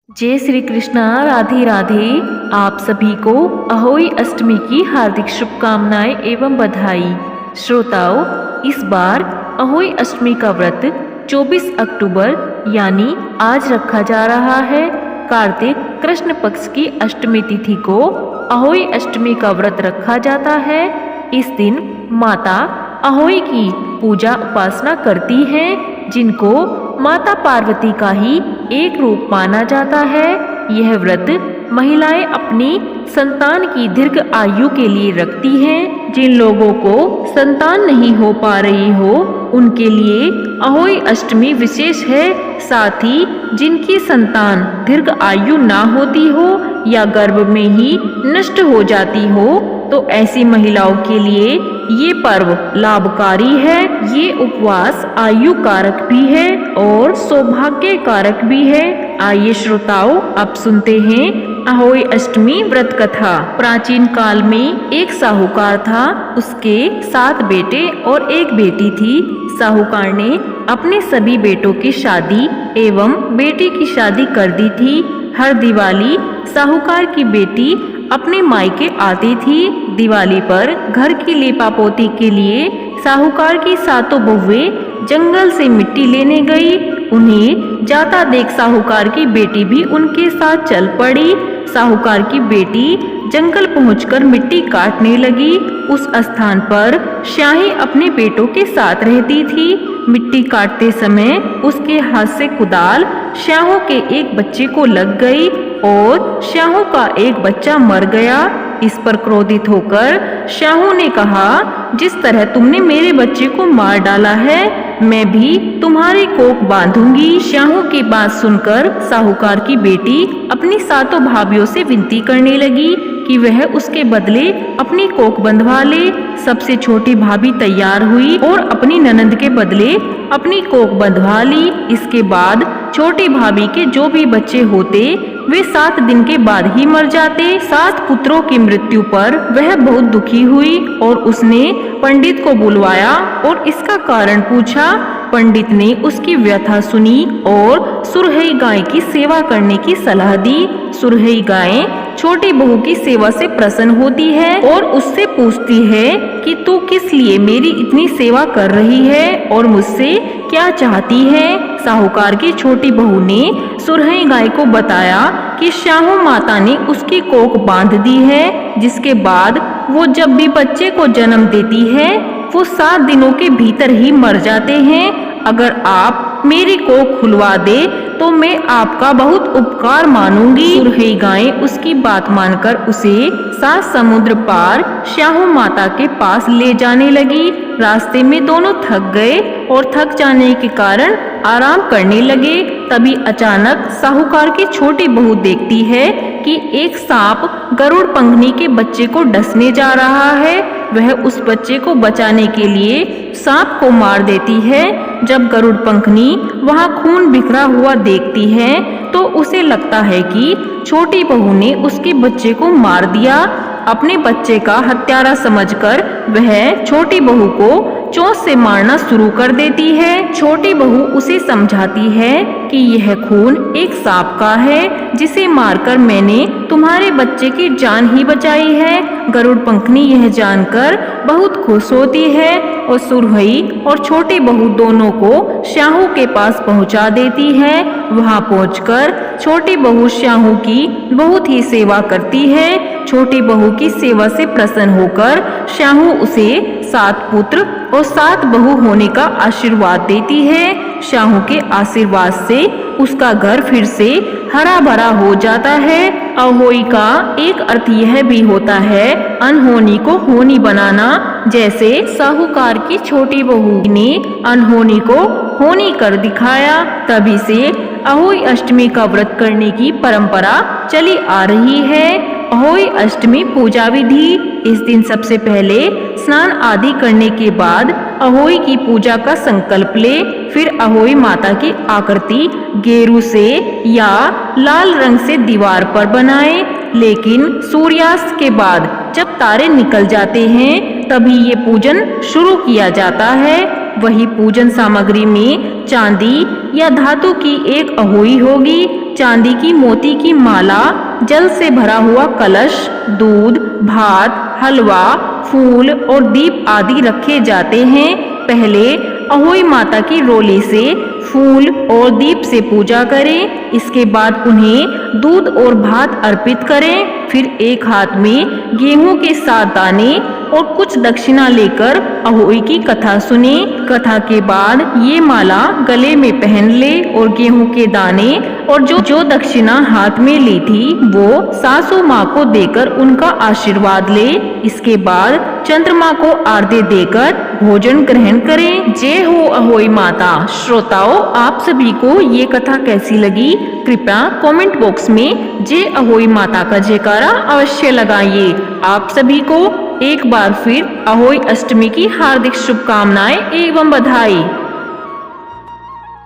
जय श्री कृष्णा, राधे राधे। आप सभी को अहोई अष्टमी की हार्दिक शुभकामनाएं एवं बधाई। श्रोताओं, इस बार अहोई अष्टमी का व्रत 24 अक्टूबर यानी आज रखा जा रहा है। कार्तिक कृष्ण पक्ष की अष्टमी तिथि को अहोई अष्टमी का व्रत रखा जाता है। इस दिन माता अहोई की पूजा उपासना करती हैं, जिनको माता पार्वती का ही एक रूप माना जाता है। यह व्रत महिलाएं अपनी संतान की दीर्घ आयु के लिए रखती हैं। जिन लोगों को संतान नहीं हो पा रही हो, उनके लिए अहोई अष्टमी विशेष है। साथ ही जिनकी संतान दीर्घ आयु ना होती हो या गर्भ में ही नष्ट हो जाती हो, तो ऐसी महिलाओं के लिए ये पर्व लाभकारी है। ये उपवास आयु कारक भी है और सौभाग्य कारक भी है। आइए श्रोताओं, अब सुनते हैं अहोई अष्टमी व्रत कथा। प्राचीन काल में एक साहूकार था। उसके 7 बेटे और 1 बेटी थी। साहूकार ने अपने सभी बेटों की शादी एवं बेटी की शादी कर दी थी। हर दिवाली साहूकार की बेटी अपने मायके आती थी। दिवाली पर घर की लीपापोती के लिए साहूकार की 7 बहुएं जंगल से मिट्टी लेने गई। उन्हें जाता देख साहूकार की बेटी भी उनके साथ चल पड़ी। साहूकार की बेटी जंगल पहुंचकर मिट्टी काटने लगी। उस स्थान पर श्याही अपने बेटों के साथ रहती थी। मिट्टी काटते समय उसके हाथ से कुदाल श्याहों के एक बच्चे को लग गई और श्याहों का एक बच्चा मर गया। इस पर क्रोधित होकर श्याहों ने कहा, जिस तरह तुमने मेरे बच्चे को मार डाला है, मैं भी तुम्हारी कोख बांधूंगी। श्याहों की बात सुनकर साहूकार की बेटी अपनी 7 भाभियों से विनती करने लगी कि वह उसके बदले अपनी कोख बंधवा ले। सबसे छोटी भाभी तैयार हुई और अपनी ननंद के बदले अपनी कोख बंधवा ली। इसके बाद छोटी भाभी के जो भी बच्चे होते, वे 7 दिन के बाद ही मर जाते। 7 पुत्रों की मृत्यु पर वह बहुत दुखी हुई और उसने पंडित को बुलवाया और इसका कारण पूछा। पंडित ने उसकी व्यथा सुनी और सुरहई गाय की सेवा करने की सलाह दी। सुरहई गाय छोटी बहू की सेवा से प्रसन्न होती है और उससे पूछती है कि तू किस लिए मेरी इतनी सेवा कर रही है और मुझसे क्या चाहती है। साहूकार की छोटी बहू ने सुरहई गाय को बताया कि श्याहू माता ने उसकी कोख बांध दी है, जिसके बाद वो जब भी बच्चे को जन्म देती है, वो 7 दिनों के भीतर ही मर जाते हैं। अगर आप मेरी कोख खुलवा दे तो मैं आपका बहुत उपकार मानूंगी। सुरहई गाय उसकी बात मानकर उसे 7 समुद्र पार श्याहू माता के पास ले जाने लगी। रास्ते में दोनों थक गए और थक जाने के कारण आराम करने लगे। तभी अचानक साहूकार की छोटी बहू देखती है कि एक सांप गरुड़ पंखनी के बच्चे को डसने जा रहा है। वह उस बच्चे को बचाने के लिए सांप को मार देती है। जब गरुड़ पंखनी वहां खून बिखरा हुआ देखती है तो उसे लगता है कि छोटी बहू ने उसके बच्चे को मार दिया। अपने बच्चे का हत्यारा समझकर वह छोटी बहू को चोंच से मारना शुरू कर देती है। छोटी बहू उसे समझाती है कि यह खून एक सांप का है, जिसे मारकर मैंने तुम्हारे बच्चे की जान ही बचाई है। गरुड़ पंखनी यह जानकर बहुत खुश होती है और सुरहई और छोटी बहू दोनों को श्याहू के पास पहुंचा देती है। वहां पहुंचकर छोटी बहू श्याहू की बहुत ही सेवा करती है। छोटी बहू की सेवा से प्रसन्न होकर श्याहू उसे 7 पुत्र और 7 बहू होने का आशीर्वाद देती है। श्याहू के आशीर्वाद से उसका घर फिर से हरा भरा हो जाता है। अहोई का एक अर्थ यह भी होता है अनहोनी को होनी बनाना। जैसे साहूकार की छोटी बहू ने अनहोनी को होनी कर दिखाया, तभी से अहोई अष्टमी का व्रत करने की परंपरा चली आ रही है। अहोई अष्टमी पूजा विधि। इस दिन सबसे पहले स्नान आदि करने के बाद अहोई की पूजा का संकल्प ले। फिर अहोई माता की आकृति गेरू से या लाल रंग से दीवार पर बनाए। लेकिन सूर्यास्त के बाद जब तारे निकल जाते हैं, तभी ये पूजन शुरू किया जाता है। वही पूजन सामग्री में चांदी या धातु की एक अहोई होगी। चांदी की मोती की माला, जल से भरा हुआ कलश, दूध, भात, हलवा, फूल और दीप आदि रखे जाते हैं। पहले अहोई माता की रोली से फूल और दीप से पूजा करें। इसके बाद उन्हें दूध और भात अर्पित करें। फिर एक हाथ में गेहूं के 7 दाने और कुछ दक्षिणा लेकर अहोई की कथा सुने। कथा के बाद ये माला गले में पहन ले और गेहूं के दाने और जो दक्षिणा हाथ में ली थी वो सासू माँ को देकर उनका आशीर्वाद ले। इसके बाद चंद्रमा को आरती देकर भोजन ग्रहण करें। जय हो अहोई माता। श्रोताओं, आप सभी को ये कथा कैसी लगी? कृपया कमेंट बॉक्स में जय अहोई माता का जयकारा अवश्य लगाइए। आप सभी को एक बार फिर अहोई अष्टमी की हार्दिक शुभकामनाएं एवं बधाई।